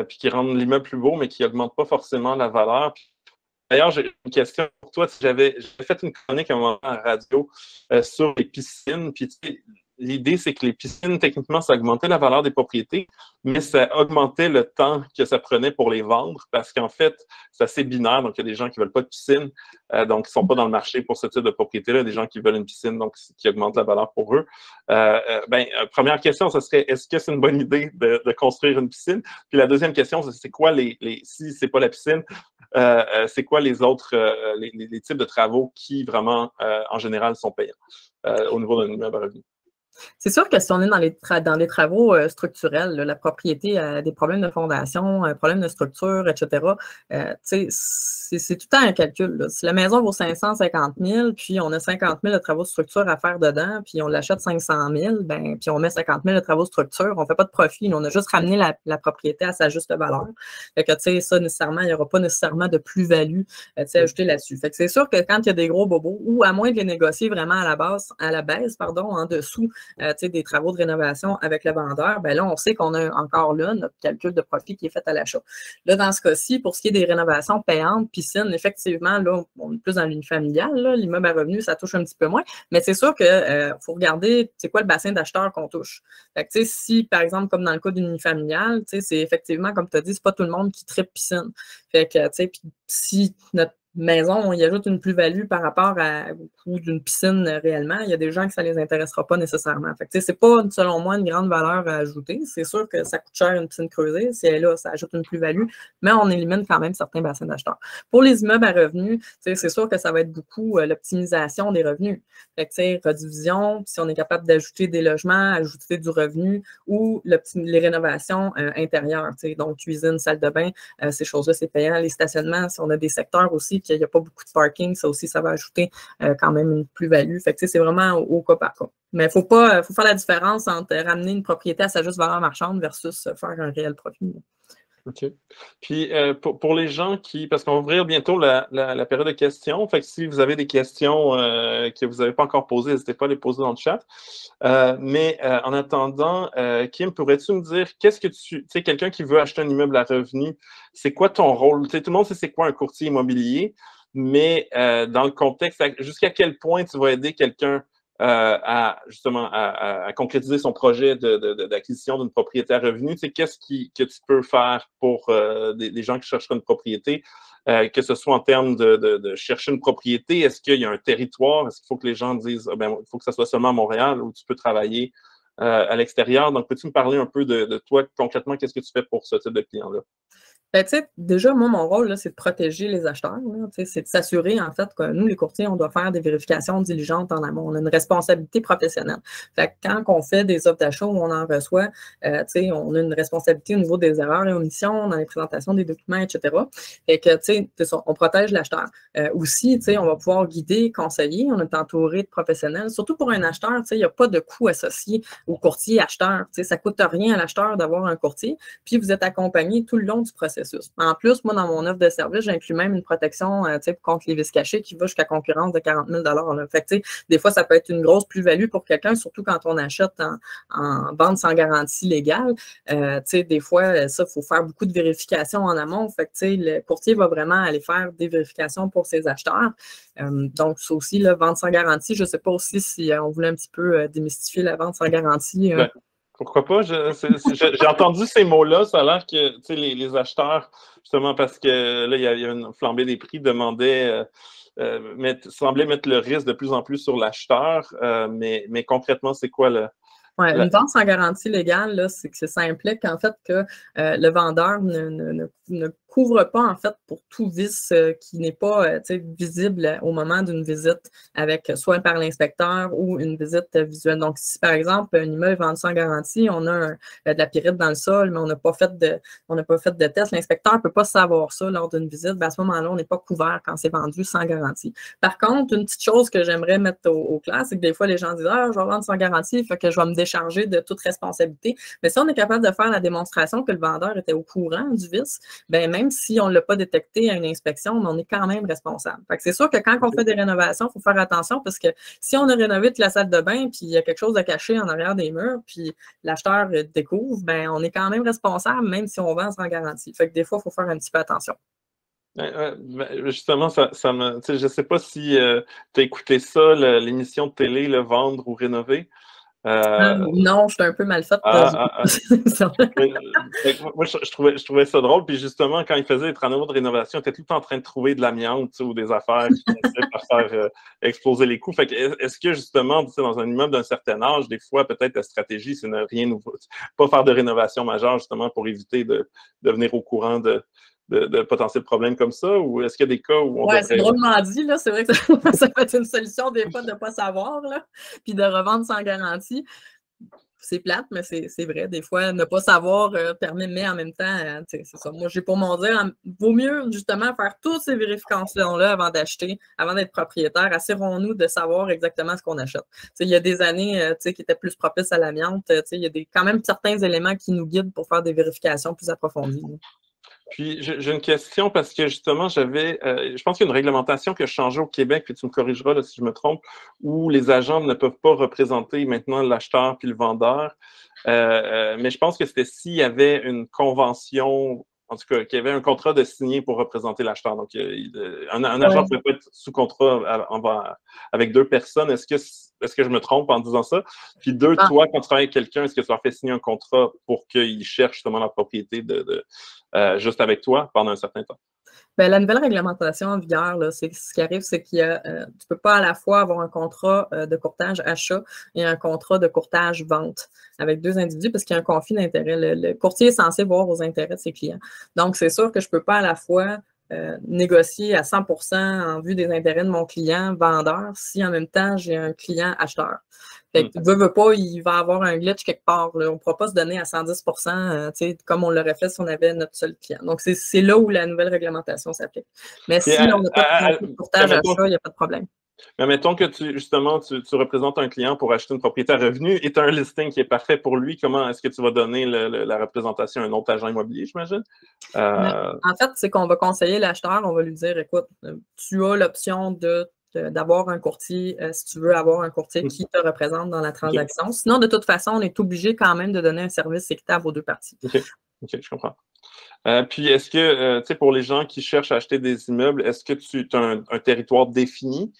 puis qui rendent l'immeuble plus beau, mais qui n'augmentent pas forcément la valeur. D'ailleurs, j'ai une question pour toi. J'avais fait une chronique à un moment à la radio sur les piscines. Puis, tu sais, l'idée, c'est que les piscines, techniquement, ça augmentait la valeur des propriétés, mais ça augmentait le temps que ça prenait pour les vendre parce qu'en fait, c'est assez binaire. Donc, il y a des gens qui ne veulent pas de piscine, donc ils ne sont pas dans le marché pour ce type de propriété-là. Il y a des gens qui veulent une piscine, donc qui augmente la valeur pour eux. Première question, ce serait est-ce que c'est une bonne idée de construire une piscine? Puis la deuxième question, c'est quoi si c'est pas la piscine, c'est quoi les autres les types de travaux qui vraiment, en général, sont payants au niveau d'un immeuble à revenu? C'est sûr que si on est dans les travaux structurels, là, la propriété a des problèmes de fondation, problèmes de structure, etc., c'est tout le temps un calcul. Là. Si la maison vaut 550 000, puis on a 50 000 de travaux de structure à faire dedans, puis on l'achète 500 000, ben, puis on met 50 000 de travaux de structure, on ne fait pas de profit. Là, on a juste ramené la propriété à sa juste valeur. Fait que, ça, nécessairement, il n'y aura pas nécessairement de plus-value ajoutée là-dessus. Fait que c'est sûr que quand il y a des gros bobos, ou à moins de les négocier vraiment à la baisse, en dessous, des travaux de rénovation avec le vendeur, ben là, on sait qu'on a encore là notre calcul de profit qui est fait à l'achat. Là, dans ce cas-ci, pour ce qui est des rénovations payantes, piscine, effectivement, là, on est plus dans l'unifamilial, l'immeuble à revenu, ça touche un petit peu moins, mais c'est sûr qu'il faut regarder c'est quoi le bassin d'acheteurs qu'on touche. Fait que, si, par exemple, comme dans le cas d'une unifamiliale, c'est effectivement, comme tu as dit, c'est pas tout le monde qui tripe piscine. Fait que, si notre maison, on y ajoute une plus-value par rapport au coût d'une piscine réellement, il y a des gens que ça ne les intéressera pas nécessairement. Fait que, c'est pas, selon moi, une grande valeur à ajouter. C'est sûr que ça coûte cher une piscine creusée. Si elle est là, ça ajoute une plus-value, mais on élimine quand même certains bassins d'acheteurs. Pour les immeubles à revenus, c'est sûr que ça va être beaucoup l'optimisation des revenus. Fait que, redivision, si on est capable d'ajouter des logements, ajouter du revenu ou les rénovations intérieures, donc cuisine, salle de bain, ces choses-là, c'est payant. Les stationnements, si on a des secteurs aussi qu'il n'y a pas beaucoup de parking, ça aussi, ça va ajouter quand même une plus-value. Fait que c'est vraiment au cas par cas. Mais il faut faire la différence entre ramener une propriété à sa juste valeur marchande versus faire un réel profit. OK. Puis pour les gens parce qu'on va ouvrir bientôt la période de questions, fait que si vous avez des questions que vous n'avez pas encore posées, n'hésitez pas à les poser dans le chat. Mais en attendant, Kim, pourrais-tu me dire, qu'est-ce que tu sais, quelqu'un qui veut acheter un immeuble à revenu, c'est quoi ton rôle? Tu sais, tout le monde sait c'est quoi un courtier immobilier, mais dans le contexte, jusqu'à quel point tu vas aider quelqu'un justement à concrétiser son projet d'acquisition d'une propriété à revenu. Tu sais, qu'est-ce que tu peux faire pour des gens qui cherchent une propriété, que ce soit en termes de chercher une propriété, est-ce qu'il y a un territoire, est-ce qu'il faut que les gens disent il faut que ça soit seulement à Montréal ou tu peux travailler à l'extérieur. Donc, peux-tu me parler un peu de toi concrètement, qu'est-ce que tu fais pour ce type de client-là? Ben, déjà, moi, mon rôle, c'est de protéger les acheteurs. C'est de s'assurer, en fait, que nous, les courtiers, on doit faire des vérifications diligentes en amont. On a une responsabilité professionnelle. Fait que quand on fait des offres d'achat où on en reçoit, on a une responsabilité au niveau des erreurs et omissions, dans les présentations des documents, etc. Fait que, on protège l'acheteur. Aussi, on va pouvoir guider, conseiller. On est entouré de professionnels. Surtout pour un acheteur, il n'y a pas de coût associé au courtier acheteur. Ça ne coûte rien à l'acheteur d'avoir un courtier. Puis, vous êtes accompagné tout le long du processus. En plus, moi, dans mon offre de service, j'inclus même une protection contre les vices cachés qui va jusqu'à concurrence de 40 000 là. Fait que, des fois, ça peut être une grosse plus-value pour quelqu'un, surtout quand on achète en vente sans garantie légale. Des fois, ça, il faut faire beaucoup de vérifications en amont. Fait que, le courtier va vraiment aller faire des vérifications pour ses acheteurs. Donc, ça aussi, la vente sans garantie, je ne sais pas aussi si on voulait un petit peu démystifier la vente sans garantie. Pourquoi pas? J'ai entendu ces mots-là. Ça a l'air que les acheteurs, justement parce que là, il y a une flambée des prix, semblaient mettre le risque de plus en plus sur l'acheteur. Mais concrètement, c'est quoi le. Oui, une vente sans garantie légale, là, c'est que ça implique en fait que le vendeur ne couvre pas en fait pour tout vice qui n'est pas visible au moment d'une visite avec soit par l'inspecteur ou une visite visuelle. Donc, si par exemple un immeuble est vendu sans garantie, on a de la pyrite dans le sol, mais on n'a pas fait de test, l'inspecteur ne peut pas savoir ça lors d'une visite. Ben, à ce moment-là, on n'est pas couvert quand c'est vendu sans garantie. Par contre, une petite chose que j'aimerais mettre au clair, c'est que des fois, les gens disent je vais vendre sans garantie, fait que je vais me décharger de toute responsabilité. Mais si on est capable de faire la démonstration que le vendeur était au courant du vice, ben même même si on ne l'a pas détecté à une inspection, mais on est quand même responsable. Fait que c'est sûr que quand on fait des rénovations, il faut faire attention parce que si on a rénové toute la salle de bain, puis il y a quelque chose de caché en arrière des murs, puis l'acheteur découvre, ben on est quand même responsable, même si on vend sans garantie. Fait que des fois, il faut faire un petit peu attention. Justement, me. Tu sais, je ne sais pas si tu as écouté ça, l'émission de télé, le Vendre ou Rénover. Non, je suis un peu mal faite. Moi, je trouvais ça drôle. Puis justement, quand il faisait les travaux de rénovation, il était tout le temps en train de trouver de l'amiante ou des affaires qui finissaient par faire exploser les coûts. Fait que, est-ce que justement, dans un immeuble d'un certain âge, des fois, peut-être la stratégie, c'est ne rien pas faire de rénovation majeure, justement, pour éviter de venir au courant de potentiels problèmes comme ça? Ou est-ce qu'il y a des cas où on devrait... c'est drôlement dit, là. C'est vrai que ça peut être une solution des fois de ne pas savoir, là, puis de revendre sans garantie. C'est plate, mais c'est vrai. Des fois, ne pas savoir permet, mais en même temps, c'est ça. Moi, j'ai pour mon dire, vaut mieux justement faire toutes ces vérifications-là avant d'acheter, avant d'être propriétaire. Assurons-nous de savoir exactement ce qu'on achète. Il y a des années qui étaient plus propices à l'amiante. Il y a quand même certains éléments qui nous guident pour faire des vérifications plus approfondies. Puis, j'ai une question parce que justement, je pense qu'il y a une réglementation qui a changé au Québec, puis tu me corrigeras là, si je me trompe, où les agents ne peuvent pas représenter maintenant l'acheteur puis le vendeur. Mais je pense que c'était s'il y avait une convention, en tout cas, qu'il y avait un contrat de signer pour représenter l'acheteur. Donc, un agent ne peut pas être sous contrat avec deux personnes. Est-ce que je me trompe en disant ça? Puis deux, toi, quand tu travailles avec quelqu'un, est-ce que tu leur fais signer un contrat pour qu'il cherche justement la propriété juste avec toi pendant un certain temps? Bien, la nouvelle réglementation en vigueur, là, ce qui arrive, c'est qu'il y a, tu ne peux pas à la fois avoir un contrat de courtage achat et un contrat de courtage vente avec deux individus parce qu'il y a un conflit d'intérêts. Le courtier est censé voir aux intérêts de ses clients. Donc, c'est sûr que je ne peux pas à la fois négocier à 100% en vue des intérêts de mon client vendeur si en même temps j'ai un client acheteur. Fait que veut pas, il va avoir un glitch quelque part. Là. On ne pourra pas se donner à 110% comme on l'aurait fait si on avait notre seul client. Donc, c'est là où la nouvelle réglementation s'applique. Mais si on n'a pas de courtage achat, il n'y a pas de problème. Mais mettons que tu représentes un client pour acheter une propriété à revenu et tu as un listing qui est parfait pour lui. Comment est-ce que tu vas donner la représentation à un autre agent immobilier, j'imagine? En fait, c'est qu'on va conseiller l'acheteur, on va lui dire, écoute, tu as l'option d'avoir un courtier si tu veux avoir un courtier qui te représente dans la transaction. Okay. Sinon, de toute façon, on est obligé quand même de donner un service équitable aux deux parties. OK, je comprends. Puis, est-ce que, tu sais, pour les gens qui cherchent à acheter des immeubles, est-ce que tu as un territoire défini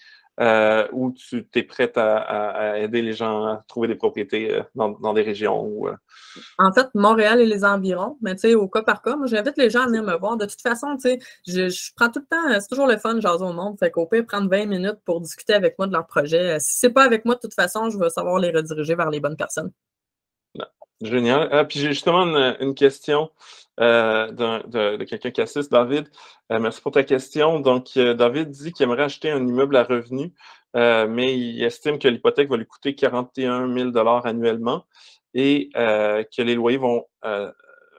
ou tu es prête à aider les gens à trouver des propriétés dans des régions? En fait, Montréal et les environs, mais tu sais, au cas par cas, moi, j'invite les gens à venir me voir. De toute façon, tu sais, je prends tout le temps, c'est toujours le fun de jaser au monde. Fait qu'au pire, prendre 20 minutes pour discuter avec moi de leur projet. Si c'est pas avec moi, de toute façon, je vais savoir les rediriger vers les bonnes personnes. Génial. Puis j'ai justement une question de quelqu'un qui assiste, David. Merci pour ta question. Donc, David dit qu'il aimerait acheter un immeuble à revenu, mais il estime que l'hypothèque va lui coûter 41 000 annuellement et que les loyers vont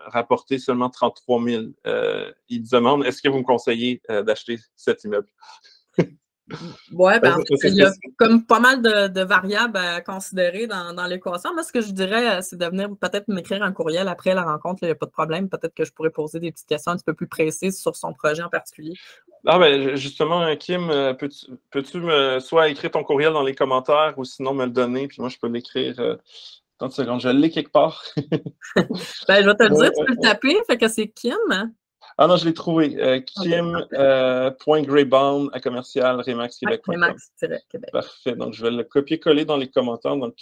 rapporter seulement 33 000. Il demande, est-ce que vous me conseillez d'acheter cet immeuble? Oui, ben, il y a comme pas mal de variables à considérer dans l'équation. Moi, ce que je dirais, c'est de venir peut-être m'écrire un courriel après la rencontre. Il n'y a pas de problème. Peut-être que je pourrais poser des petites questions un petit peu plus précises sur son projet en particulier. Ah ben justement, Kim, peux-tu soit écrire ton courriel dans les commentaires ou sinon me le donner, puis moi je peux l'écrire 30 secondes. Je l'ai quelque part. Ben, je vais te le dire, tu peux le taper, fait que c'est Kim. Ah non, je l'ai trouvé. Kim.graybaum@commercial-remax-québec.com. Remax-Québec. Parfait. Donc, je vais le copier-coller dans les commentaires. Donc,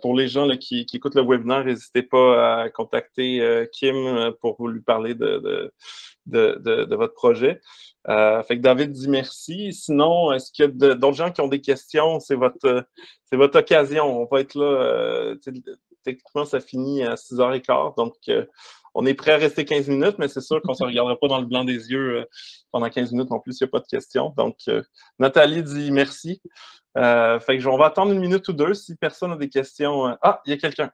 pour les gens là, qui écoutent le webinaire, n'hésitez pas à contacter Kim pour vous lui parler de votre projet. Fait que David dit merci. Sinon, est-ce qu'il y a d'autres gens qui ont des questions? C'est votre occasion. On va être là. Techniquement, ça finit à 6h15. Donc, on est prêt à rester 15 minutes, mais c'est sûr qu'on ne se regardera pas dans le blanc des yeux pendant 15 minutes non plus s'il n'y a pas de questions. Donc, Nathalie dit merci. Fait que on va attendre une minute ou deux si personne n'a des questions. Ah, il y a quelqu'un.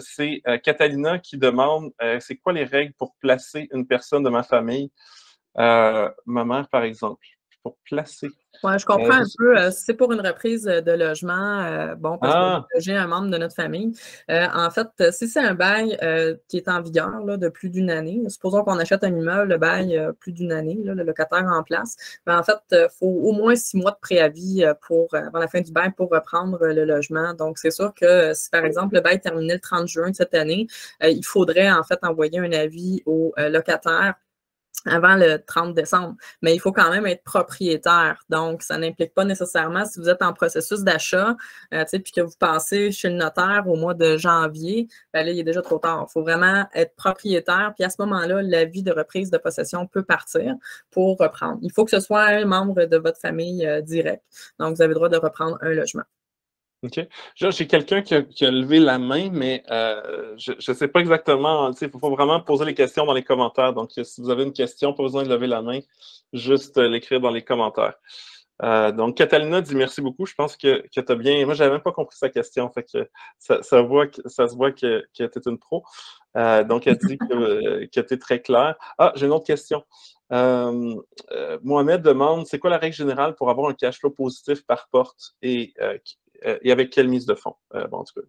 C'est Catalina qui demande c'est quoi les règles pour placer une personne de ma famille, ma mère par exemple. pour placer. Oui, je comprends un Je sais peu. pas Si c'est pour une reprise de logement, bon, parce qu'on Ah! veut loger un membre de notre famille. En fait, si c'est un bail qui est en vigueur là, de plus d'une année, supposons qu'on achète un immeuble, le bail plus d'une année, là, le locataire en place, ben, en fait, il faut au moins 6 mois de préavis avant la fin du bail pour reprendre le logement. Donc, c'est sûr que si, par exemple, le bail terminait le 30 juin de cette année, il faudrait en fait envoyer un avis au locataire avant le 30 décembre. Mais il faut quand même être propriétaire. Donc, ça n'implique pas nécessairement, si vous êtes en processus d'achat, puis que vous passez chez le notaire au mois de janvier, ben là, il est déjà trop tard. Il faut vraiment être propriétaire. Puis à ce moment-là, l'avis de reprise de possession peut partir pour reprendre. Il faut que ce soit un membre de votre famille direct. Donc, vous avez le droit de reprendre un logement. OK. J'ai quelqu'un qui a levé la main, mais je ne sais pas exactement. Il faut vraiment poser les questions dans les commentaires. Donc, si vous avez une question, pas besoin de lever la main, juste l'écrire dans les commentaires. Donc, Catalina dit merci beaucoup. Je pense que tu as bien. Moi, je n'avais même pas compris sa question. Fait que ça se voit que tu es une pro. Donc, elle dit que tu es très clair. Ah, j'ai une autre question. Mohamed demande c'est quoi la règle générale pour avoir un cash flow positif par porte et avec quelle mise de fonds? Bon, en tout cas,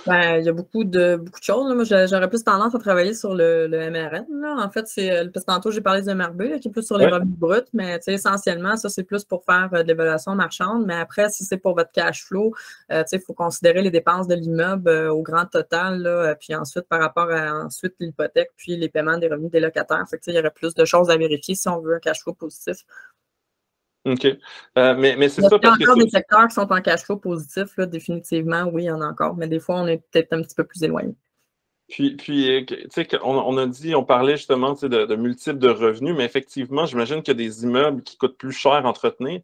Ben, il y a beaucoup de choses, là. Moi, j'aurais plus tendance à travailler sur le MRN, là. En fait, c'est parce que tantôt, j'ai parlé du MRB, là, qui est plus sur les ouais. revenus bruts, mais essentiellement, ça, c'est plus pour faire de l'évaluation marchande. Mais après, si c'est pour votre cash flow, il faut considérer les dépenses de l'immeuble au grand total, là, puis ensuite, par rapport à ensuite l'hypothèque, puis les paiements des revenus des locataires. Fait que, il y aurait plus de choses à vérifier si on veut un cash flow positif. OK. Mais c'est Il y ça a parce que encore des secteurs qui sont en cash flow positif, là, définitivement, oui, il y en a encore. Mais des fois, on est peut-être un petit peu plus éloigné. Puis tu sais, on a dit, on parlait justement de multiples de revenus, mais effectivement, j'imagine qu'il y a des immeubles qui coûtent plus cher à entretenir.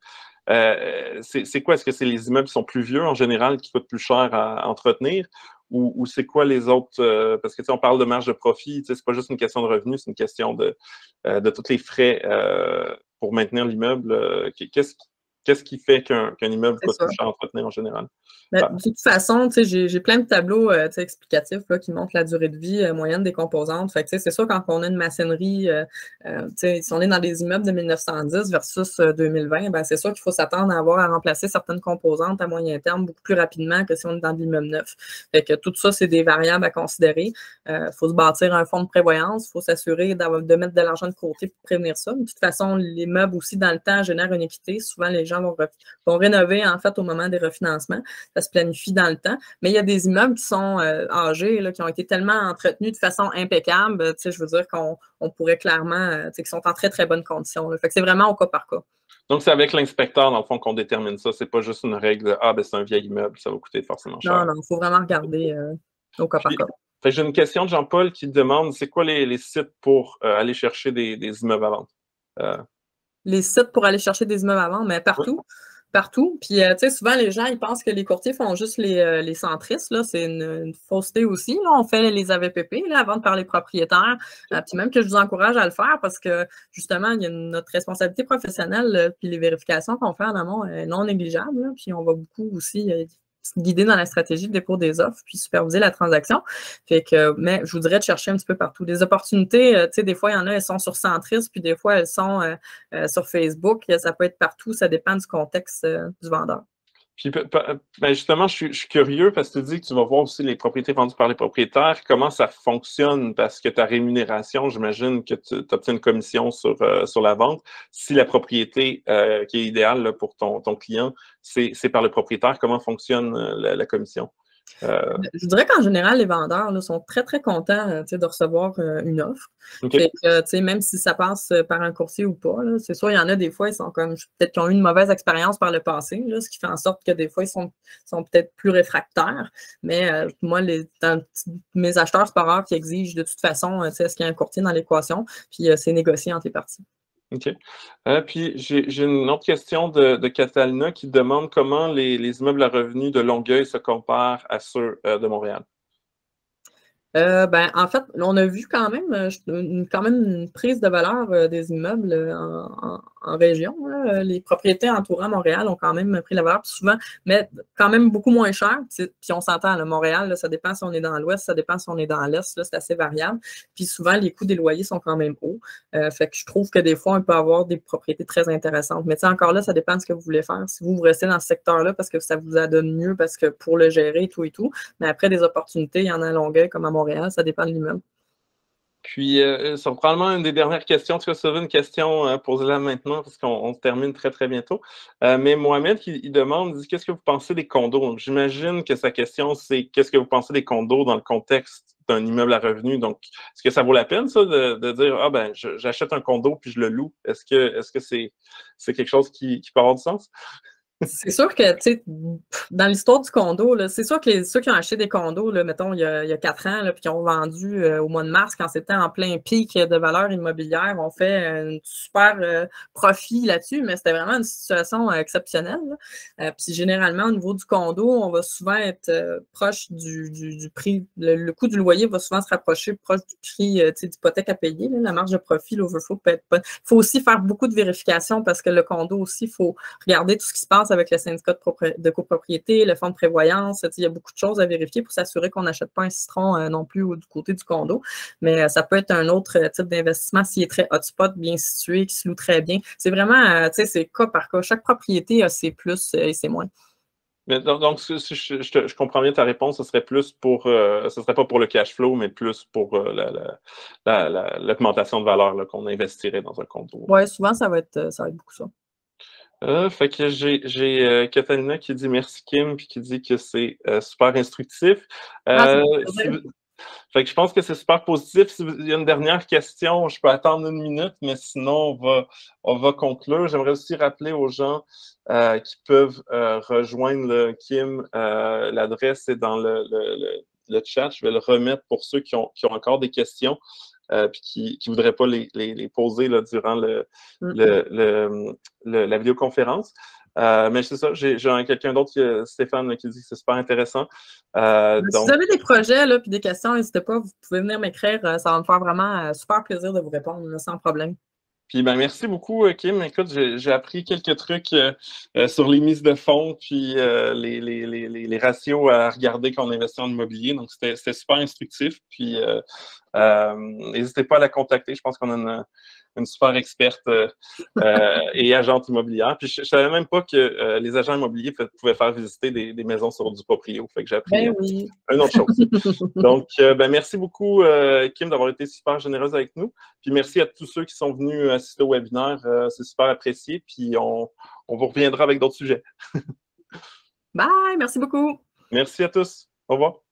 C'est quoi? Est-ce que c'est les immeubles qui sont plus vieux en général qui coûtent plus cher à entretenir? Ou c'est quoi les autres? Parce que on parle de marge de profit, c'est pas juste une question de revenus, c'est une question de tous les frais pour maintenir l'immeuble. Qu'est-ce qui fait qu'un immeuble C'est coûte ça. plus cher à entretenir en général? Mais Ah, de toute façon, j'ai plein de tableaux explicatifs là, qui montrent la durée de vie moyenne des composantes. Fait que, c'est sûr, quand on a une maçonnerie, si on est dans des immeubles de 1910 versus 2020, ben, c'est sûr qu'il faut s'attendre à avoir à remplacer certaines composantes à moyen terme beaucoup plus rapidement que si on est dans de l'immeuble neuf. Fait que tout ça, c'est des variables à considérer. Il faut se bâtir un fonds de prévoyance, il faut s'assurer de mettre de l'argent de côté pour prévenir ça. De toute façon, les meubles aussi, dans le temps, génèrent une équité. Souvent, les gens vont rénover en fait au moment des refinancements. Ça se planifie dans le temps. Mais il y a des immeubles qui sont âgés, là, qui ont été tellement entretenus de façon impeccable, je veux dire qu'on pourrait clairement, qui sont en très, très bonnes conditions. Là. Fait que c'est vraiment au cas par cas. donc, c'est avec l'inspecteur, dans le fond, qu'on détermine ça. C'est pas juste une règle de Ah, ben c'est un vieil immeuble, ça va coûter forcément cher. Non, non, il faut vraiment regarder au cas par Puis, cas. j'ai une question de Jean-Paul qui demande c'est quoi les sites pour aller chercher des immeubles à vendre? Les sites pour aller chercher des immeubles à vendre, mais Oui. partout. Partout. Puis, souvent, les gens, ils pensent que les courtiers font juste les centristes. Là. C'est une fausseté aussi. Là. On fait les AVPP là, à vendre par les propriétaires. Puis même que je vous encourage à le faire parce que, justement, il y a notre responsabilité professionnelle puis les vérifications qu'on fait en amont est non négligeable. Là. Puis on va beaucoup aussi guider dans la stratégie de dépôt des offres puis superviser la transaction. Fait que, mais je vous dirais de chercher un petit peu partout. Des opportunités, des fois, il y en a, elles sont sur Centris, puis des fois, elles sont sur Facebook. Ça peut être partout, ça dépend du contexte du vendeur. Puis, ben justement, je suis curieux parce que tu dis que tu vas voir aussi les propriétés vendues par les propriétaires. Comment ça fonctionne? Parce que ta rémunération, j'imagine que tu obtiens une commission sur la vente. Si la propriété qui est idéale là, pour ton client, c'est par le propriétaire, comment fonctionne la commission? Je dirais qu'en général, les vendeurs là, sont très, très contents de recevoir une offre. OK. Fait que, même si ça passe par un courtier ou pas, là, c'est sûr, il y en a des fois, ils sont comme peut-être qu'ils ont eu une mauvaise expérience par le passé, là, ce qui fait en sorte que des fois, ils sont peut-être plus réfractaires. Mais moi, mes acheteurs, c'est pas rare qui exigent de toute façon, est-ce qu'il y a un courtier dans l'équation, puis c'est négocié entre les parties. OK. Puis j'ai une autre question de Catalina qui demande comment les immeubles à revenus de Longueuil se comparent à ceux de Montréal. En fait, on a vu quand même, une prise de valeur des immeubles en région. Là. Les propriétés entourant Montréal ont quand même pris la valeur souvent, mais quand même beaucoup moins cher. Puis on s'entend, là, Montréal, là, ça dépend si on est dans l'ouest, ça dépend si on est dans l'est, là, c'est assez variable. Puis souvent, les coûts des loyers sont quand même hauts. Fait que je trouve que des fois, on peut avoir des propriétés très intéressantes. Mais encore là, ça dépend de ce que vous voulez faire. Si vous restez dans ce secteur-là parce que ça vous donne mieux, parce que pour le gérer, et tout. Mais après, des opportunités, il y en a à Longueuil comme à Montréal, ça dépend de l'immeuble. Puis, c'est probablement une des dernières questions. Tu vas sauver une question, posez-la maintenant parce qu'on se termine très, très bientôt. Mais Mohamed, il demande, dit, qu'est-ce que vous pensez des condos? Donc, j'imagine que sa question, c'est qu'est-ce que vous pensez des condos dans le contexte d'un immeuble à revenu? Donc, est-ce que ça vaut la peine, ça, de dire, ah ben, j'achète un condo puis je le loue? Est-ce que c'est quelque chose qui peut avoir du sens? C'est sûr que, tu sais, dans l'histoire du condo, c'est sûr que ceux qui ont acheté des condos, là, mettons, il y a 4 ans, là, puis qui ont vendu au mois de mars, quand c'était en plein pic de valeur immobilière, ont fait un super profit là-dessus, mais c'était vraiment une situation exceptionnelle. Puis généralement, au niveau du condo, on va souvent être proche du prix. Le coût du loyer va souvent se rapprocher proche du prix d'hypothèque à payer. Là, la marge de profit, l'overflow peut être pas. Il faut aussi faire beaucoup de vérifications parce que le condo aussi, il faut regarder tout ce qui se passe avec le syndicat de copropriété, le fonds de prévoyance. Il y a beaucoup de choses à vérifier pour s'assurer qu'on n'achète pas un citron non plus du côté du condo. Mais ça peut être un autre type d'investissement s'il est très hotspot, bien situé, qui se loue très bien. C'est vraiment, c'est cas par cas. Chaque propriété a ses plus et ses moins. Mais donc, si je comprends bien ta réponse, ce serait plus pour, ce serait pas pour le cash flow, mais plus pour l'augmentation de valeur qu'on investirait dans un condo. Oui, souvent, ça va être beaucoup ça. Fait que j'ai Catalina qui dit merci Kim, puis qui dit que c'est super instructif. Fait que je pense que c'est super positif. S'il y a une dernière question, je peux attendre une minute, mais sinon, on va conclure. J'aimerais aussi rappeler aux gens qui peuvent rejoindre le Kim. L'adresse est dans le chat. Je vais le remettre pour ceux qui ont encore des questions. Puis qui ne voudraient pas les poser là, durant la vidéoconférence. Mais c'est ça, j'ai quelqu'un d'autre, Stéphane, qui dit que c'est super intéressant. Si vous avez des projets là, puis des questions, n'hésitez pas, vous pouvez venir m'écrire. Ça va me faire vraiment super plaisir de vous répondre, là, sans problème. Puis merci beaucoup, Kim. Écoute, j'ai appris quelques trucs sur les mises de fonds, puis les ratios à regarder quand on investit en immobilier. Donc, c'était super instructif. Puis n'hésitez pas à la contacter. Je pense qu'on a une super experte et agente immobilière. Puis je ne savais même pas que les agents immobiliers pouvaient faire visiter des maisons sur du proprio. Fait que j'ai appris une autre chose. Donc, merci beaucoup, Kim, d'avoir été super généreuse avec nous. Puis merci à tous ceux qui sont venus assister au webinaire. C'est super apprécié. Puis on vous reviendra avec d'autres sujets. Bye! Merci beaucoup! Merci à tous. Au revoir.